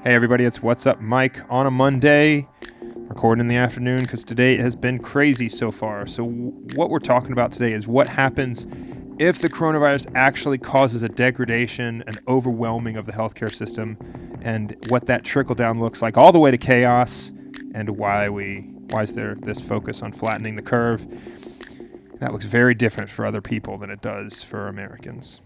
Hey everybody, it's What's Up Mike on a Monday, recording in the afternoon because today has been crazy so far. So what we're talking about today is what happens if the coronavirus actually causes a degradation, an overwhelming of the healthcare system, and what that trickle down looks like all the way to chaos, and why is there this focus on flattening the curve. That looks very different for other people than it does for Americans.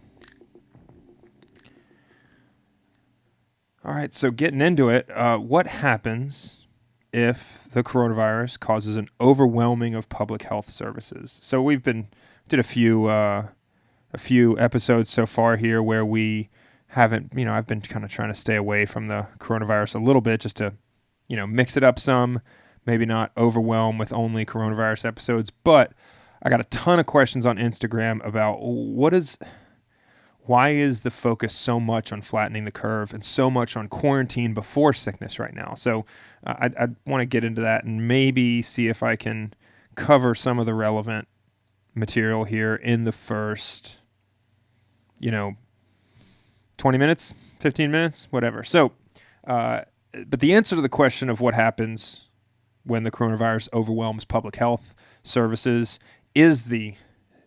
All right, so getting into it, what happens if the coronavirus causes an overwhelming of public health services? So did a few episodes so far here where we haven't, I've been kind of trying to stay away from the coronavirus a little bit just to, mix it up some, maybe not overwhelm with only coronavirus episodes. But I got a ton of questions on Instagram about why is the focus so much on flattening the curve and so much on quarantine before sickness right now? So I want to get into that and maybe see if I can cover some of the relevant material here in the first, 20 minutes, 15 minutes, whatever. So, but the answer to the question of what happens when the coronavirus overwhelms public health services is the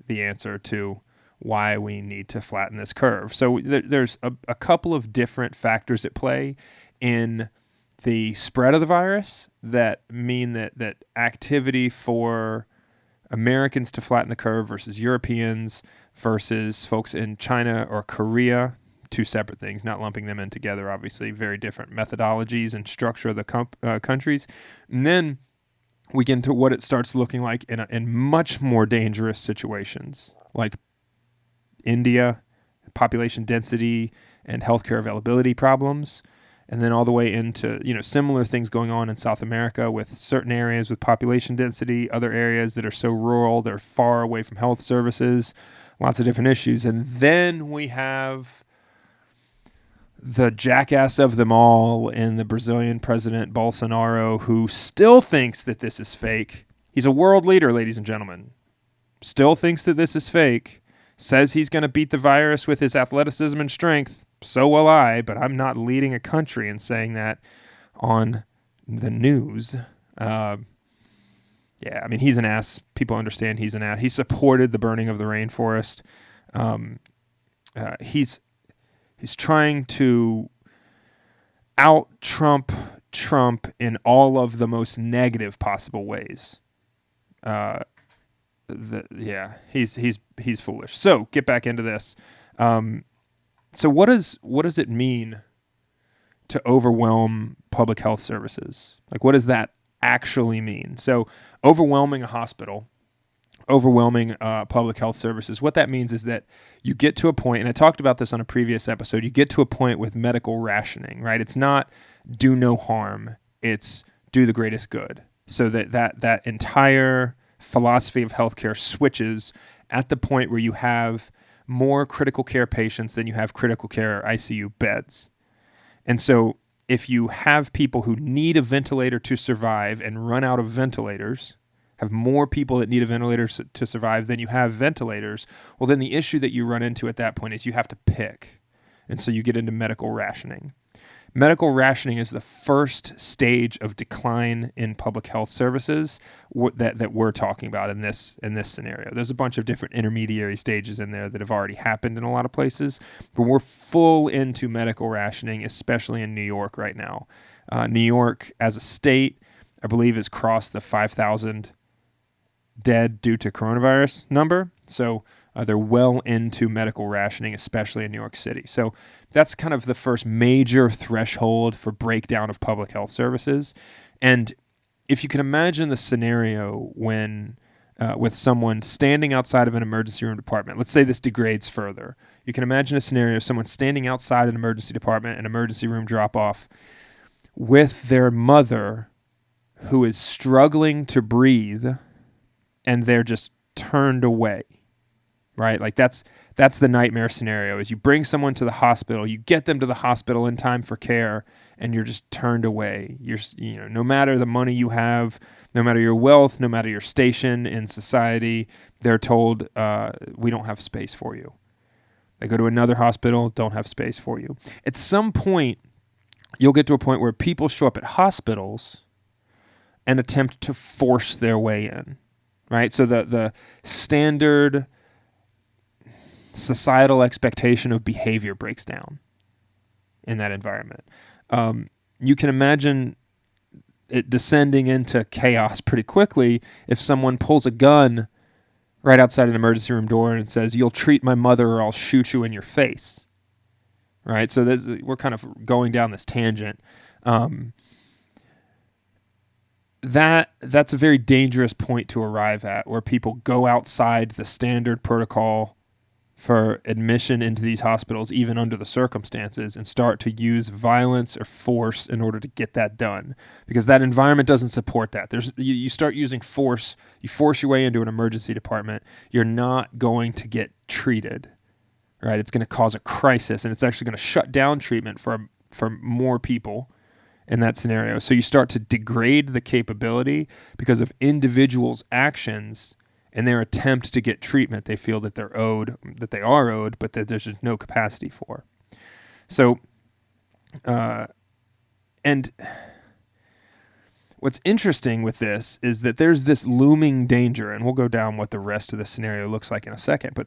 answer to why we need to flatten this curve. So there's a couple of different factors at play in the spread of the virus that mean that activity for Americans to flatten the curve versus Europeans versus folks in China or Korea, two separate things, not lumping them in together, obviously, very different methodologies and structure of the countries. And then we get into what it starts looking like in much more dangerous situations, like India, population density and healthcare availability problems, and then all the way into, similar things going on in South America with certain areas with population density, other areas that are so rural, they're far away from health services, lots of different issues. And then we have the jackass of them all in the Brazilian president Bolsonaro, who still thinks that this is fake. He's a world leader, ladies and gentlemen. Still thinks that this is fake. Says he's going to beat the virus with his athleticism and strength. So will I, but I'm not leading a country and saying that on the news. He's an ass. People understand he's an ass. He supported the burning of the rainforest. He's trying to out-Trump Trump in all of the most negative possible ways. He's foolish. So get back into this. So what does it mean to overwhelm public health services? Like, what does that actually mean? So overwhelming a hospital, overwhelming public health services, what that means is that you get to a point, and I talked about this on a previous episode, you get to a point with medical rationing, right? It's not do no harm, it's do the greatest good. So that entire philosophy of healthcare switches at the point where you have more critical care patients than you have critical care ICU beds. And so if you have people who need a ventilator to survive and run out of ventilators, have more people that need a ventilator to survive than you have ventilators, well, then the issue that you run into at that point is you have to pick. And so you get into medical rationing. Medical rationing is the first stage of decline in public health services that we're talking about in this scenario. There's a bunch of different intermediary stages in there that have already happened in a lot of places, but we're full into medical rationing, especially in New York right now. New York, as a state, I believe, has crossed the 5,000 dead due to coronavirus number. So they're well into medical rationing, especially in New York City. So that's kind of the first major threshold for breakdown of public health services. And if you can imagine the scenario when with someone standing outside of an emergency room department, let's say this degrades further. You can imagine a scenario of someone standing outside an emergency department, an emergency room drop-off, with their mother who is struggling to breathe, and they're just turned away. Right? Like that's the nightmare scenario is you bring someone to the hospital, you get them to the hospital in time for care, and you're just turned away. No matter the money you have, no matter your wealth, no matter your station in society, they're told, we don't have space for you. They go to another hospital, don't have space for you. At some point, you'll get to a point where people show up at hospitals and attempt to force their way in, right? So the standard societal expectation of behavior breaks down in that environment. You can imagine it descending into chaos pretty quickly if someone pulls a gun right outside an emergency room door and says, "You'll treat my mother or I'll shoot you in your face." Right? So we're kind of going down this tangent. That's a very dangerous point to arrive at, where people go outside the standard protocol for admission into these hospitals, even under the circumstances, and start to use violence or force in order to get that done, because that environment doesn't support that. You start using force, you force your way into an emergency department, you're not going to get treated, right? It's going to cause a crisis, and it's actually going to shut down treatment for more people in that scenario. So you start to degrade the capability because of individuals' actions and their attempt to get treatment they feel that they are owed, but that there's just no capacity for. So, and what's interesting with this is that there's this looming danger, and we'll go down what the rest of the scenario looks like in a second, but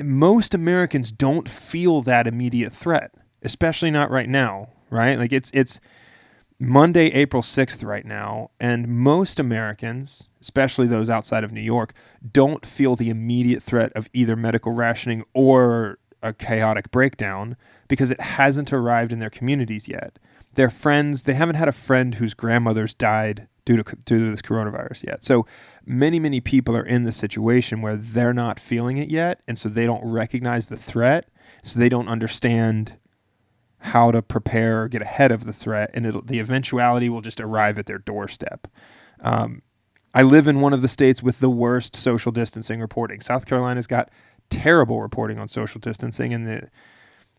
most Americans don't feel that immediate threat, especially not right now, right? Like it's Monday, April 6th right now, and most Americans, especially those outside of New York, don't feel the immediate threat of either medical rationing or a chaotic breakdown because it hasn't arrived in their communities yet. Their friends, they haven't had a friend whose grandmothers died due to this coronavirus yet. So many people are in this situation where they're not feeling it yet, and so they don't recognize the threat, so they don't understand how to prepare or get ahead of the threat, and the eventuality will just arrive at their doorstep. I live in one of the states with the worst social distancing reporting. South Carolina's got terrible reporting on social distancing, and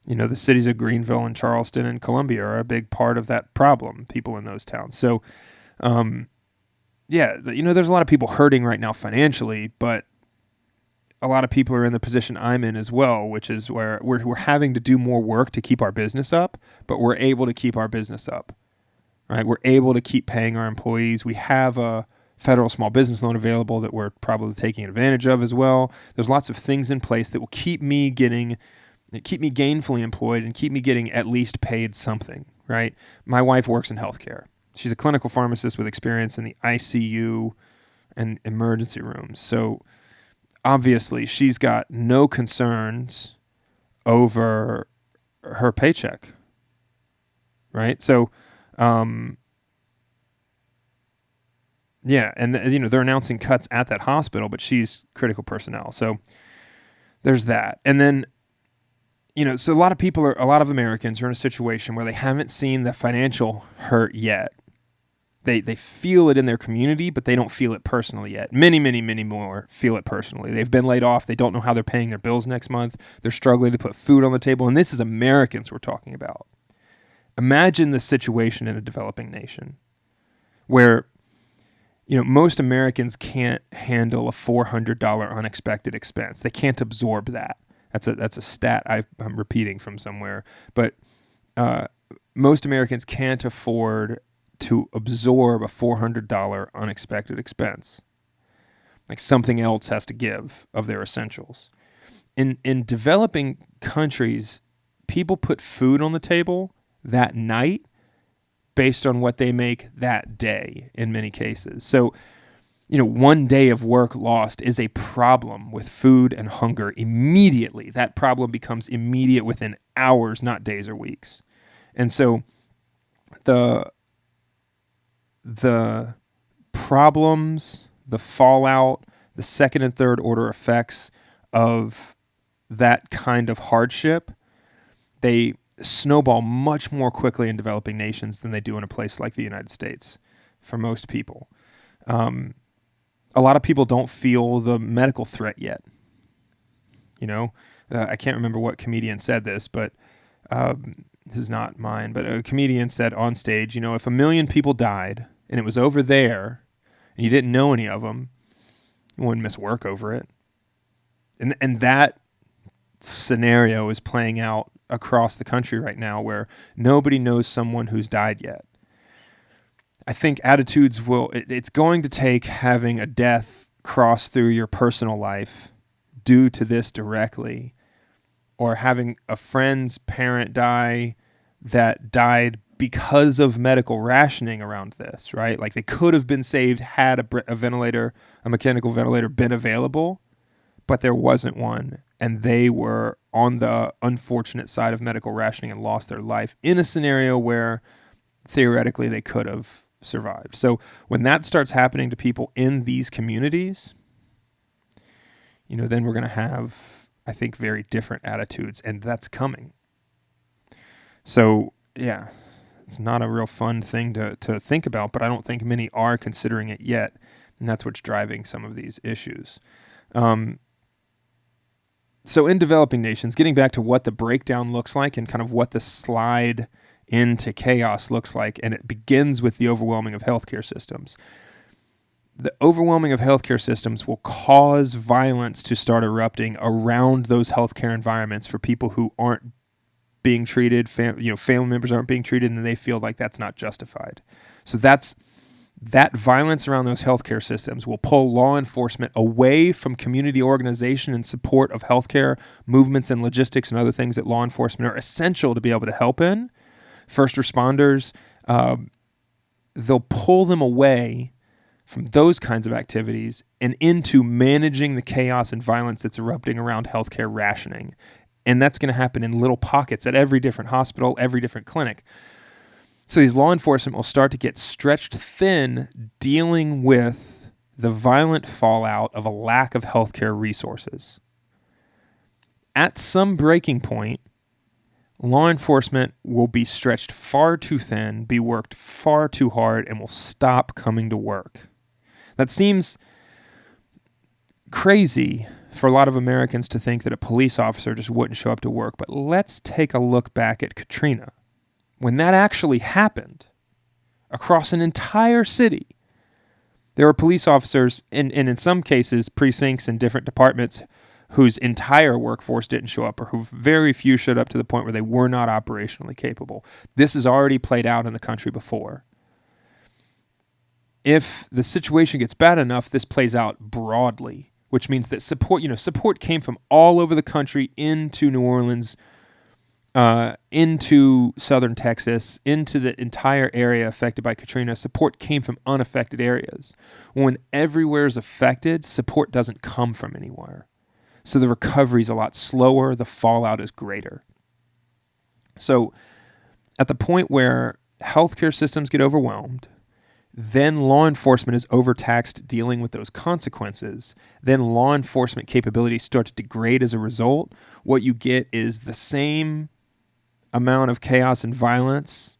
the cities of Greenville and Charleston and Columbia are a big part of that problem, people in those towns. So, there's a lot of people hurting right now financially, but a lot of people are in the position I'm in as well, which is where we're having to do more work to keep our business up, but we're able to keep our business up, right? We're able to keep paying our employees. We have a federal small business loan available that we're probably taking advantage of as well. There's lots of things in place that will keep me gainfully employed and keep me getting at least paid something, right? My wife works in healthcare. She's a clinical pharmacist with experience in the ICU and emergency rooms. So obviously, she's got no concerns over her paycheck, right? So, and they're announcing cuts at that hospital, but she's critical personnel. So there's that. And then, so a lot of Americans are in a situation where they haven't seen the financial hurt yet. They feel it in their community, but they don't feel it personally yet. Many more feel it personally. They've been laid off. They don't know how they're paying their bills next month. They're struggling to put food on the table. And this is Americans we're talking about. Imagine the situation in a developing nation where, most Americans can't handle a $400 unexpected expense. They can't absorb that. That's a stat I'm repeating from somewhere. But most Americans can't afford to absorb a $400 unexpected expense. Like something else has to give of their essentials. In developing countries, people put food on the table that night based on what they make that day in many cases. So, one day of work lost is a problem with food and hunger immediately. That problem becomes immediate within hours, not days or weeks. And so the problems, the fallout, the second and third order effects of that kind of hardship, they snowball much more quickly in developing nations than they do in a place like the United States for most people. A lot of people don't feel the medical threat yet. I can't remember what comedian said this, but this is not mine, but a comedian said on stage, if 1 million people died and it was over there and you didn't know any of them, you wouldn't miss work over it. And that scenario is playing out across the country right now where nobody knows someone who's died yet. I think attitudes it's going to take having a death cross through your personal life due to this directly, or having a friend's parent die that died because of medical rationing around this, right? Like they could have been saved had a ventilator, a mechanical ventilator been available, but there wasn't one. And they were on the unfortunate side of medical rationing and lost their life in a scenario where theoretically they could have survived. So when that starts happening to people in these communities, then we're going to have, I think, very different attitudes, and that's coming. So, yeah, it's not a real fun thing to think about, but I don't think many are considering it yet, and that's what's driving some of these issues. So in developing nations, getting back to what the breakdown looks like and kind of what the slide into chaos looks like, and it begins with the overwhelming of healthcare systems. The overwhelming of healthcare systems will cause violence to start erupting around those healthcare environments for people who aren't being treated, family members aren't being treated, and they feel like that's not justified. So that violence around those healthcare systems will pull law enforcement away from community organization and support of healthcare movements and logistics and other things that law enforcement are essential to be able to help in. First responders, they'll pull them away from those kinds of activities and into managing the chaos and violence that's erupting around healthcare rationing. And that's going to happen in little pockets at every different hospital, every different clinic. So these law enforcement will start to get stretched thin dealing with the violent fallout of a lack of healthcare resources. At some breaking point, law enforcement will be stretched far too thin, be worked far too hard, and will stop coming to work. That seems crazy for a lot of Americans to think that a police officer just wouldn't show up to work, but let's take a look back at Katrina. When that actually happened across an entire city, there were police officers, and in some cases, precincts and different departments whose entire workforce didn't show up, or who very few showed up to the point where they were not operationally capable. This has already played out in the country before. If the situation gets bad enough, this plays out broadly, which means that support came from all over the country into New Orleans, into southern Texas, into the entire area affected by Katrina. Support came from unaffected areas. When everywhere is affected, support doesn't come from anywhere. So the recovery is a lot slower, the fallout is greater. So at the point where healthcare systems get overwhelmed, then law enforcement is overtaxed dealing with those consequences, then law enforcement capabilities start to degrade as a result, what you get is the same amount of chaos and violence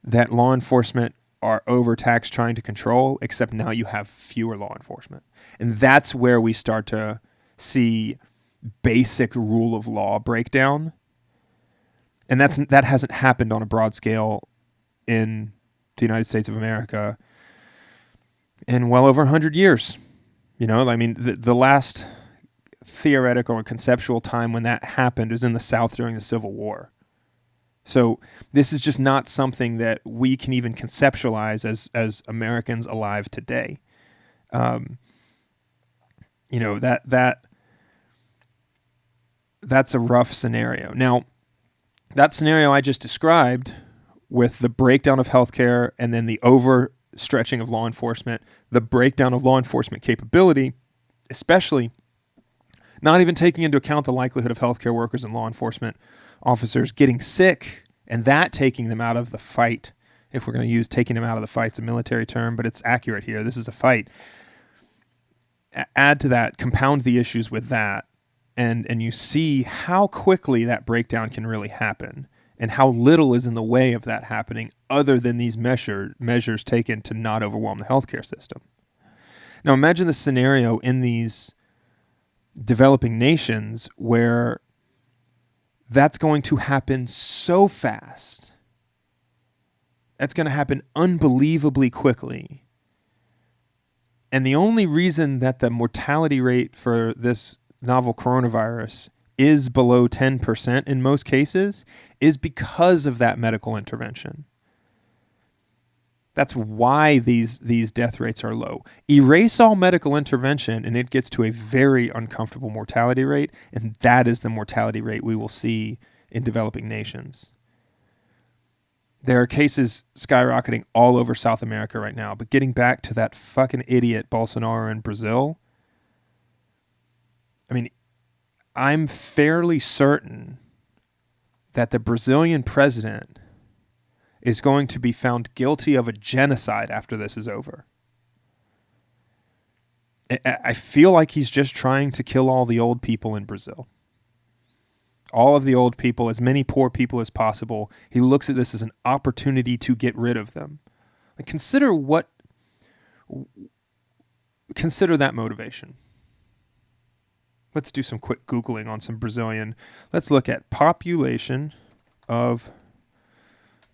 that law enforcement are overtaxed trying to control, except now you have fewer law enforcement. And that's where we start to see basic rule of law breakdown. And that hasn't happened on a broad scale in the United States of America in well over 100 years. The last theoretical and conceptual time when that happened was in the South during the Civil War. So this is just not something that we can even conceptualize as Americans alive today. That's a rough scenario. Now, that scenario I just described, with the breakdown of healthcare and then the overstretching of law enforcement, the breakdown of law enforcement capability, especially not even taking into account the likelihood of healthcare workers and law enforcement officers getting sick and that taking them out of the fight. If we're going to use taking them out of the fight, it's a military term, but it's accurate here. This is a fight. Add to that, compound the issues with that, and you see how quickly that breakdown can really happen and how little is in the way of that happening other than these measures taken to not overwhelm the healthcare system. Now imagine the scenario in these developing nations where that's going to happen so fast. That's going to happen unbelievably quickly. And the only reason that the mortality rate for this novel coronavirus is below 10% in most cases is because of that medical intervention. That's why these death rates are low. Erase all medical intervention and it gets to a very uncomfortable mortality rate, and that is the mortality rate we will see in developing nations. There are cases skyrocketing all over South America right now, but getting back to that fucking idiot Bolsonaro in Brazil, I mean, I'm fairly certain that the Brazilian president is going to be found guilty of a genocide after this is over. I feel like he's just trying to kill all the old people in Brazil. All of the old people, as many poor people as possible. He looks at this as an opportunity to get rid of them. Like, consider that motivation. Let's do some quick Googling on some Brazilian. Let's look at population of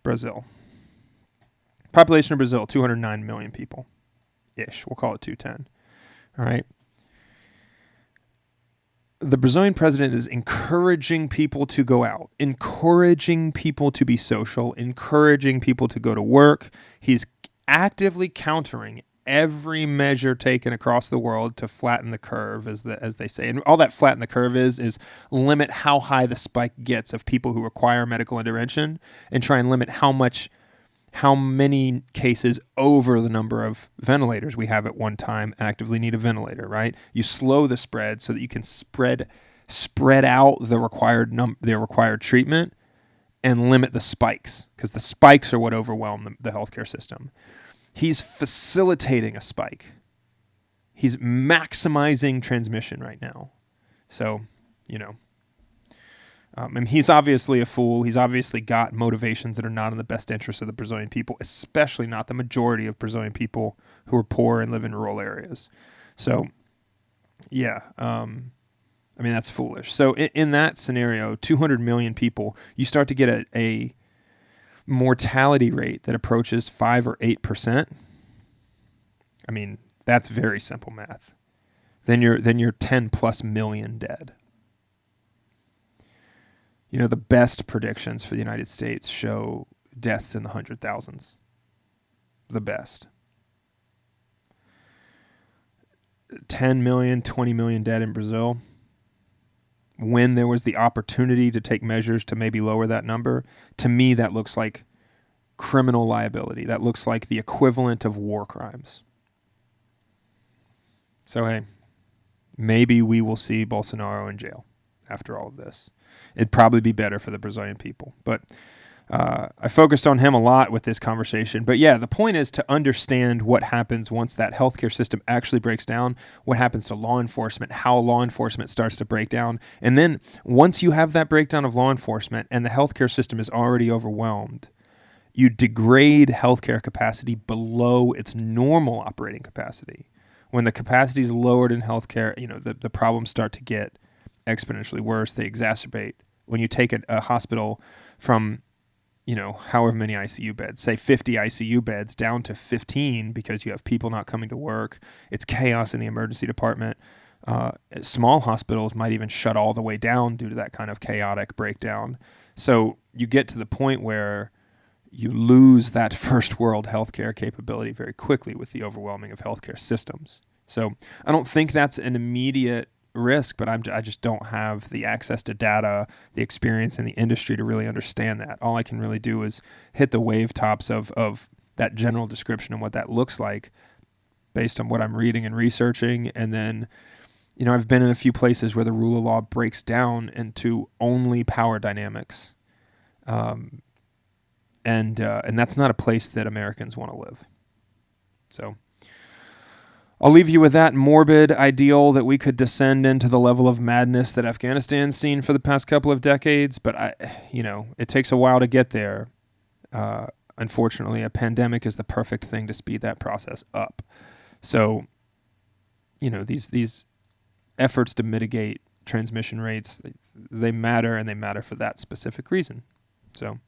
Brazil. Population of Brazil, 209 million people-ish. We'll call it 210. All right. The Brazilian president is encouraging people to go out, encouraging people to be social, encouraging people to go to work. He's actively countering every measure taken across the world to flatten the curve, as they say. And all that flatten the curve is limit how high the spike gets of people who require medical intervention and try and limit how many cases over the number of ventilators we have at one time actively need a ventilator, right? You slow the spread so that you can spread out the required treatment and limit the spikes, because the spikes are what overwhelm the healthcare system. He's facilitating a spike. He's maximizing transmission right now. So, and he's obviously a fool. He's obviously got motivations that are not in the best interest of the Brazilian people, especially not the majority of Brazilian people who are poor and live in rural areas. So, yeah, that's foolish. So in that scenario, 200 million people, you start to get a mortality rate that approaches 5 or 8%. I mean, that's very simple math. Then you're 10 plus million dead. The best predictions for the United States show deaths in the 100,000s. The best. 10 million, 20 million dead in Brazil. When there was the opportunity to take measures to maybe lower that number, to me that looks like criminal liability. That looks like the equivalent of war crimes. So, hey, maybe we will see Bolsonaro in jail after all of this. It'd probably be better for the Brazilian people. But I focused on him a lot with this conversation. But yeah, the point is to understand what happens once that healthcare system actually breaks down, what happens to law enforcement, how law enforcement starts to break down. And then once you have that breakdown of law enforcement and the healthcare system is already overwhelmed, you degrade healthcare capacity below its normal operating capacity. When the capacity is lowered in healthcare, the problems start to get exponentially worse. They exacerbate. When you take a hospital from, however many ICU beds, say 50 ICU beds down to 15 because you have people not coming to work, it's chaos in the emergency department. Small hospitals might even shut all the way down due to that kind of chaotic breakdown. So you get to the point where you lose that first world healthcare capability very quickly with the overwhelming of healthcare systems. So I don't think that's an immediate risk, but I just don't have the access to data, the experience in the industry to really understand that. All I can really do is hit the wave tops of that general description and what that looks like based on what I'm reading and researching. And then, I've been in a few places where the rule of law breaks down into only power dynamics. And that's not a place that Americans want to live. So I'll leave you with that morbid ideal that we could descend into the level of madness that Afghanistan's seen for the past couple of decades. But it takes a while to get there. Unfortunately, a pandemic is the perfect thing to speed that process up. So, these efforts to mitigate transmission rates, they matter, and they matter for that specific reason. So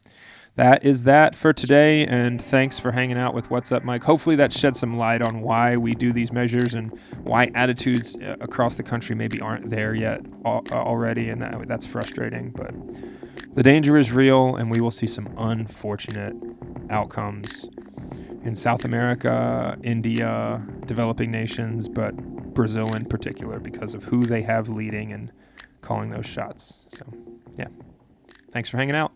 that is that for today, and thanks for hanging out with What's Up, Mike. Hopefully that shed some light on why we do these measures and why attitudes across the country maybe aren't there yet already, and that's frustrating. But the danger is real, and we will see some unfortunate outcomes in South America, India, developing nations, but Brazil in particular because of who they have leading and calling those shots. So, yeah. Thanks for hanging out.